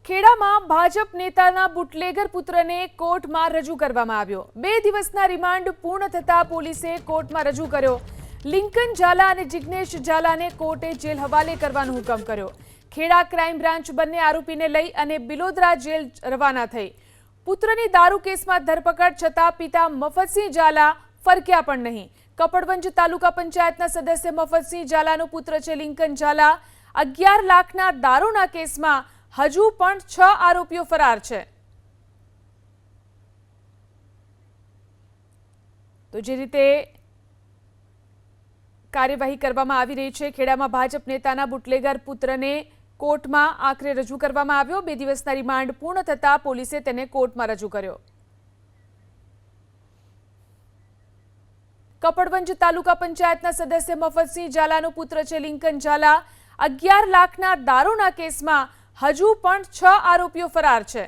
ખેડામાં Bhajap નેતાના bootlegger પુત્રને કોર્ટમાં રજૂ કરવામાં આવ્યો। 2 દિવસના રિમાન્ડ પૂર્ણ થતા પોલીસે કોર્ટમાં રજૂ કર્યો। લિંકન ઝાલા અને જિગ્નેશ ઝાલાને કોર્ટે જેલ હવાલે કરવાનો હુકમ કર્યો। ખેડા ક્રાઇમ બ્રાન્ચ બંને આરોપીને લઈ અને બિલોદરા જેલ રવાના થઈ। પુત્રની દારૂ કેસમાં ધરપકડ છતાં પિતા મફતસિંહ ઝાલા ફરક્યા પણ નહીં। કપડવંજ તાલુકા પંચાયતના સદસ્ય મફતસિંહ ઝાલાનો પુત્ર છે લિંકન ઝાલા। 11 લાખના દારૂના કેસમાં હજુ પણ 6 આરોપીઓ ફરાર છે। તો જે રીતે કાર્યવાહી કરવામાં આવી રહી છે, ખેડામાં ભાજપ નેતાના બુટલેગર પુત્રને કોર્ટમાં આખરે રજૂ કરવામાં આવ્યો। 2 દિવસના રિમાન્ડ પૂર્ણ થતા પોલીસે તેને કોર્ટમાં રજૂ કર્યો। કપડવંજ તાલુકા પંચાયતના સદસ્ય મફતસિંહ ઝાલાનો પુત્ર છે લિંકન ઝાલા। 11 લાખના દારૂના કેસમાં હજુ પણ 6 આરોપીઓ ફરાર છે।